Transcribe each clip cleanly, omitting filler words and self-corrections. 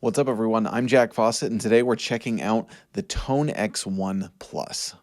What's up, everyone? I'm Jack Fossett, and today we're checking out the ToneX One Plus.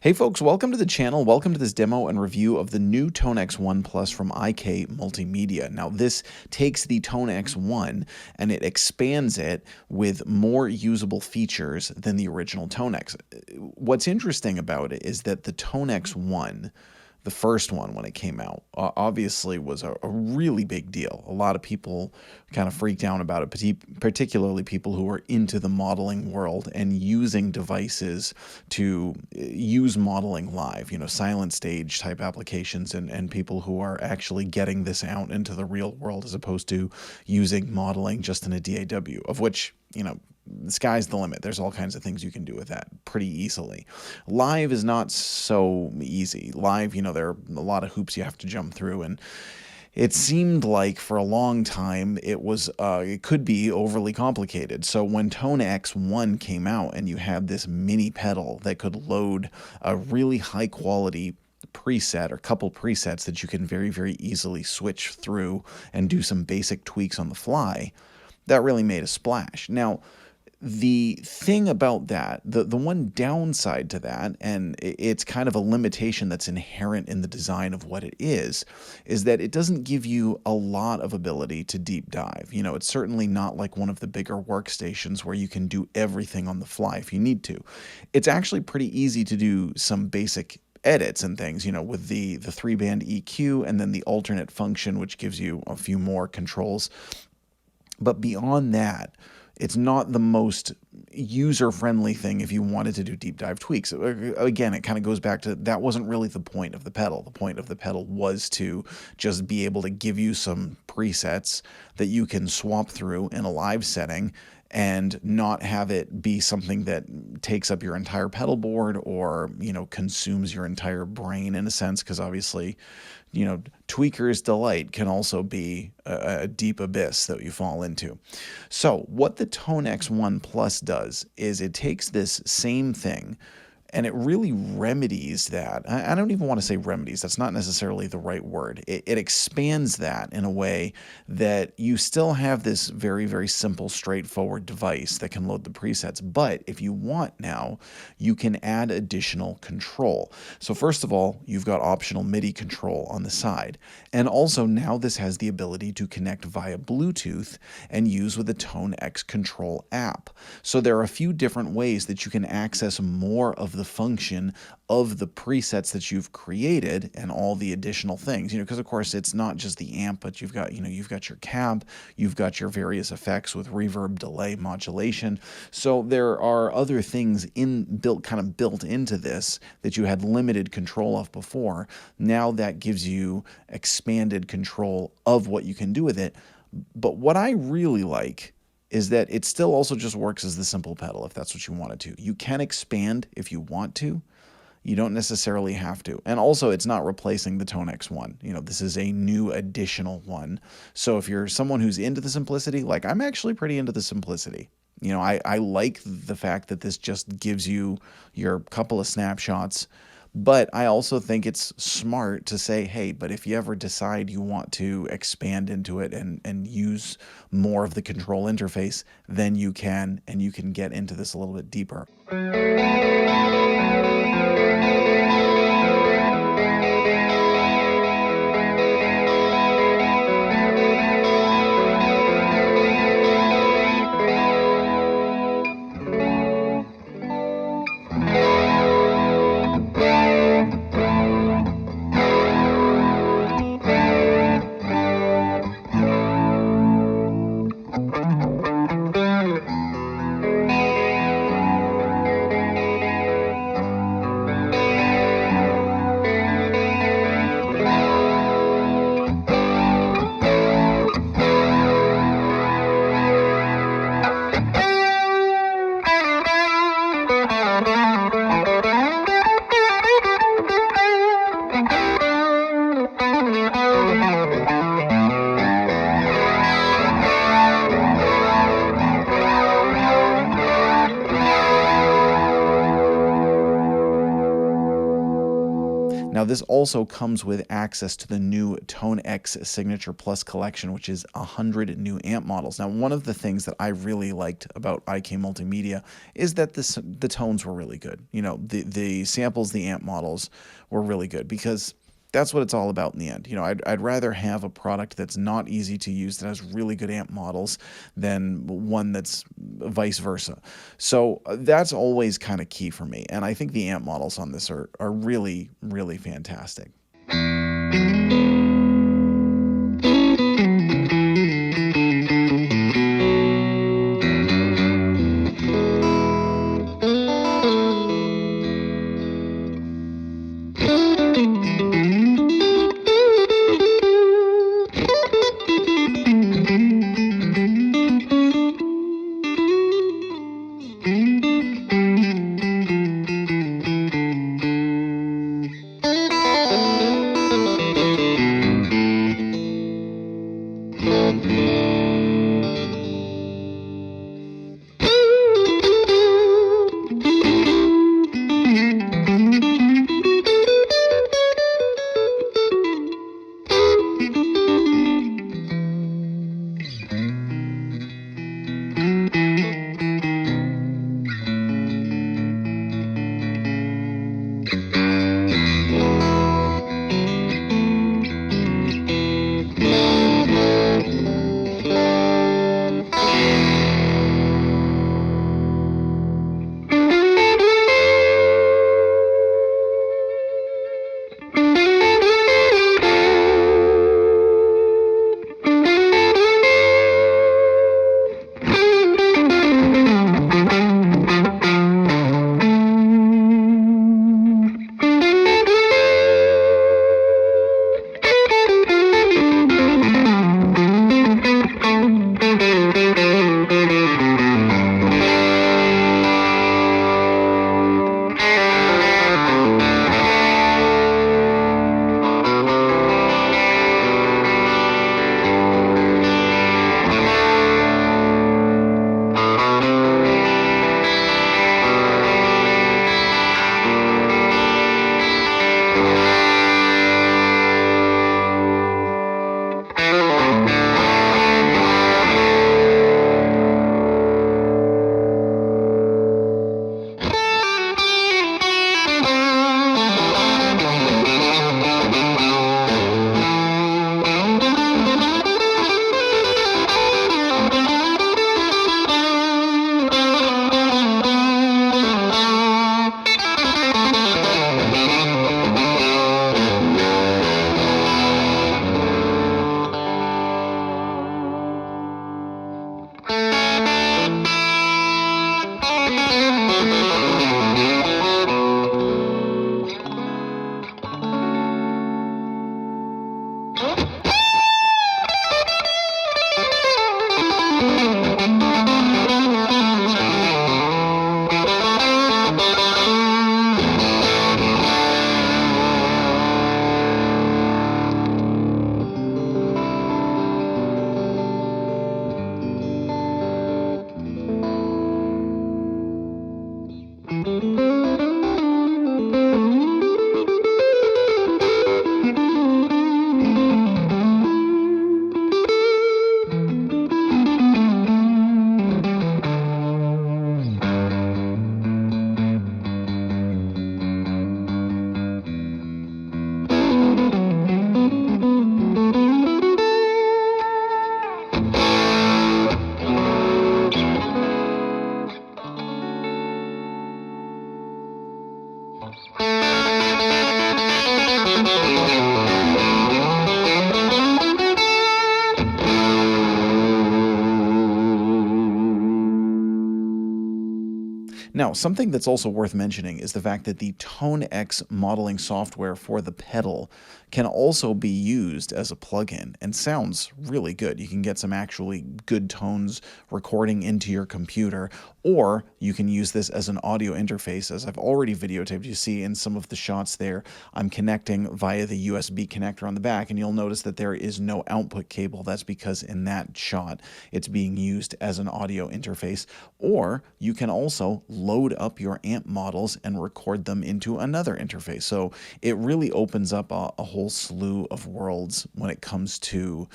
Hey folks, welcome to the channel. Welcome to this demo and review of the new ToneX One Plus from IK Multimedia. Now this takes the ToneX One and it expands it with more usable features than the original ToneX. What's interesting about it is that the ToneX One, the first one when it came out, obviously was a really big deal. A lot of people kind of freaked out about it, particularly people who are into the modeling world and using devices to use modeling live, silent stage type applications and people who are actually getting this out into the real world as opposed to using modeling just in a DAW, of which, the sky's the limit. There's all kinds of things you can do with that pretty easily. Live is not so easy. Live, there are a lot of hoops you have to jump through, and it seemed like for a long time it could be overly complicated. So when ToneX One came out and you had this mini pedal that could load a really high quality preset or couple presets that you can very, very easily switch through and do some basic tweaks on the fly, that really made a splash. Now, the thing about that, the one downside to that, and it's kind of a limitation that's inherent in the design of what it is that it doesn't give you a lot of ability to deep dive. It's certainly not like one of the bigger workstations where you can do everything on the fly if you need to. It's actually pretty easy to do some basic edits and things, with the 3-band EQ and then the alternate function, which gives you a few more controls. But beyond that, it's not the most user-friendly thing if you wanted to do deep dive tweaks. Again, it kind of goes back to that wasn't really the point of the pedal. The point of the pedal was to just be able to give you some presets that you can swap through in a live setting and not have it be something that takes up your entire pedal board or, consumes your entire brain in a sense, because obviously, tweaker's delight can also be a deep abyss that you fall into. So what the ToneX One Plus does is it takes this same thing and it really remedies that. I don't even want to say remedies. That's not necessarily the right word. It expands that in a way that you still have this very, very simple, straightforward device that can load the presets. But if you want now, you can add additional control. So first of all, you've got optional MIDI control on the side. And also now this has the ability to connect via Bluetooth and use with the ToneX Control app. So there are a few different ways that you can access more of the function of the presets that you've created and all the additional things, because of course it's not just the amp, but you've got your cab, you've got your various effects with reverb, delay, modulation. So there are other things kind of built into this that you had limited control of before. Now that gives you expanded control of what you can do with it. But what I really like is that it still also just works as the simple pedal if that's what you wanted to. You can expand if you want to. You don't necessarily have to. And also, it's not replacing the ToneX one. This is a new additional one. So if you're someone who's into the simplicity, like I'm actually pretty into the simplicity. I like the fact that this just gives you your couple of snapshots. But I also think it's smart to say, hey, but if you ever decide you want to expand into it and use more of the control interface, then you can, and you can get into this a little bit deeper. Now, this also comes with access to the new ToneX Signature Plus collection, which is 100 new amp models. Now, one of the things that I really liked about IK Multimedia is that the tones were really good. The samples, the amp models were really good, because that's what it's all about in the end. I'd rather have a product that's not easy to use, that has really good amp models, than one that's vice versa. So that's always kind of key for me. And I think the amp models on this are really, really fantastic. Now, something that's also worth mentioning is the fact that the ToneX modeling software for the pedal can also be used as a plugin and sounds really good. You can get some actually good tones recording into your computer, or you can use this as an audio interface, as I've already videotaped. You see in some of the shots there, I'm connecting via the USB connector on the back, and you'll notice that there is no output cable. That's because in that shot, it's being used as an audio interface. Or you can also load up your amp models and record them into another interface. So it really opens up a whole slew of worlds when it comes to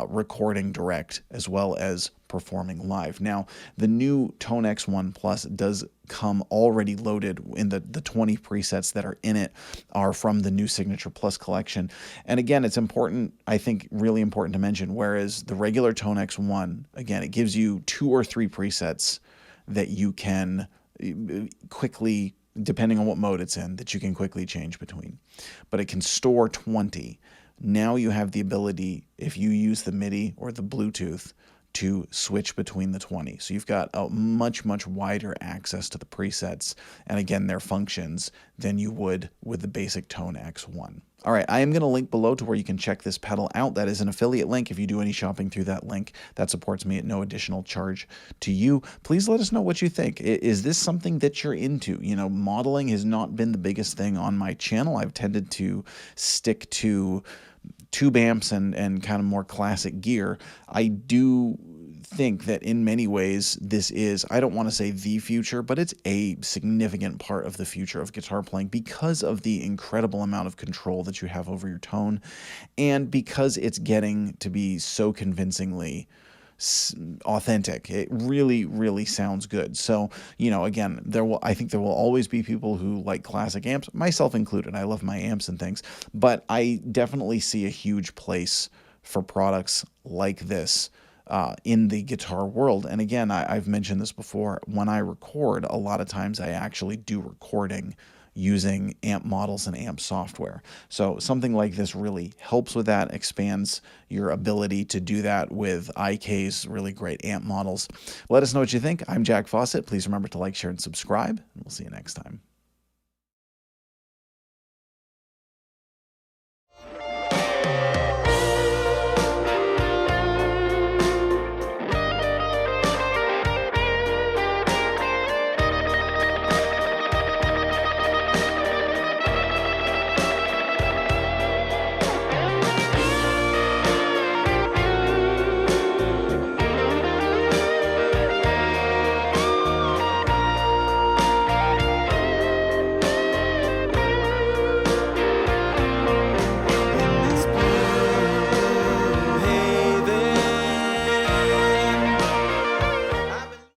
recording direct as well as performing live. Now, the new ToneX One Plus does come already loaded in the 20 presets that are in it are from the new Signature Plus collection. And again, it's important, I think really important to mention, whereas the regular ToneX One, again, it gives you 2 or 3 presets that you can quickly, depending on what mode it's in, that you can quickly change between. But it can store 20. Now you have the ability, if you use the MIDI or the Bluetooth, to switch between the 20. So you've got a much, much wider access to the presets and again, their functions than you would with the basic ToneX One. All right, I am going to link below to where you can check this pedal out. That is an affiliate link. If you do any shopping through that link, that supports me at no additional charge to you. Please let us know what you think. Is this something that you're into? You know, modeling has not been the biggest thing on my channel. I've tended to stick to tube amps and kind of more classic gear. I do think that in many ways this is, I don't want to say the future, but it's a significant part of the future of guitar playing because of the incredible amount of control that you have over your tone and because it's getting to be so convincingly authentic. It really, really sounds good. So, you know, again, I think there will always be people who like classic amps, myself included. I love my amps and things, but I definitely see a huge place for products like this in the guitar world. And again, I've mentioned this before, when I record, a lot of times I actually do recording using amp models and amp software. So something like this really helps with that, expands your ability to do that with IK's really great amp models. Let us know what you think. I'm Jack Fossett. Please remember to like, share, and subscribe, and we'll see you next time.